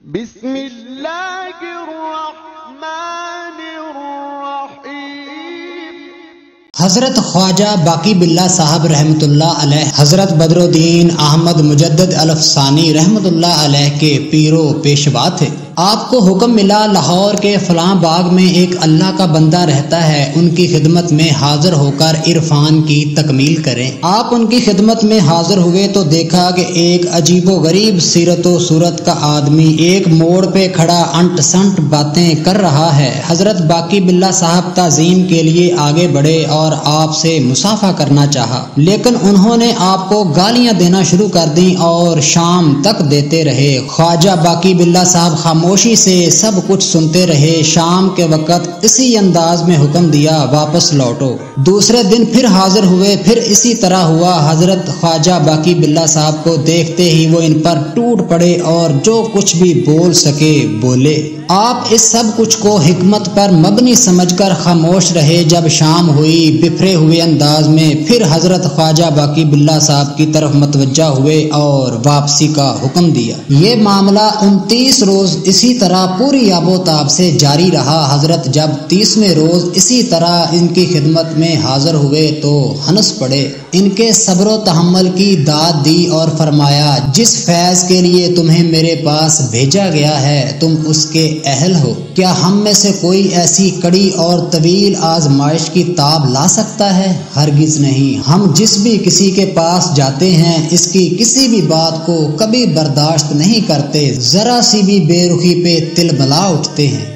بسم اللہ الرحمن الرحیم۔ حضرت خواجہ باقی باللہ صاحب رحمۃ اللہ علیہ، حضرت بدر الدین احمد مجدد الافسانی رحمۃ اللہ علیہ کے پیرو پیشوا تھے۔ آپ کو حکم ملا لاہور کے فلاں باغ میں ایک اللہ کا بندہ رہتا ہے، ان کی خدمت میں حاضر ہو کر عرفان کی تکمیل کریں۔ آپ ان کی خدمت میں حاضر ہوئے تو دیکھا کہ ایک عجیب و غریب سیرت و صورت کا آدمی ایک موڑ پہ کھڑا انٹ سنٹ باتیں کر رہا ہے۔ حضرت باقی باللہ صاحب تعظیم کے لیے آگے بڑھے اور آپ سے مصافحہ کرنا چاہا، لیکن انہوں نے آپ کو گالیاں دینا شروع کر دیں اور شام تک دیتے رہے۔ خواجہ باقی باللہ صاحب خاموشی سے سب کچھ سنتے رہے۔ شام کے وقت اسی انداز میں حکم دیا، واپس لوٹو۔ دوسرے دن پھر حاضر ہوئے، پھر اسی طرح ہوا۔ حضرت خواجہ باقی باللہ صاحب کو دیکھتے ہی وہ ان پر ٹوٹ پڑے اور جو کچھ بھی بول سکے بولے۔ آپ اس سب کچھ کو حکمت پر مبنی سمجھ کر خاموش رہے۔ جب شام ہوئی، بفرے ہوئے انداز میں پھر حضرت خواجہ باقی باللہ صاحب کی طرف متوجہ ہوئے اور واپسی کا حکم دیا۔ یہ معاملہ 29 روز اسی طرح پوری آب و تاب سے جاری رہا۔ حضرت جب 30ویں روز اسی طرح ان کی خدمت میں حاضر ہوئے تو ہنس پڑے، ان کے صبر و تحمل کی داد دی اور فرمایا، جس فیض کے لیے تمہیں میرے پاس بھیجا گیا ہے تم اس کے اہل ہو۔ کیا ہم میں سے کوئی ایسی کڑی اور طویل آزمائش کی تاب لا سکتا ہے؟ ہرگز نہیں۔ ہم جس بھی کسی کے پاس جاتے ہیں اس کی کسی بھی بات کو کبھی برداشت نہیں کرتے، ذرا سی بھی بے رخی پہ تلبلا اٹھتے ہیں۔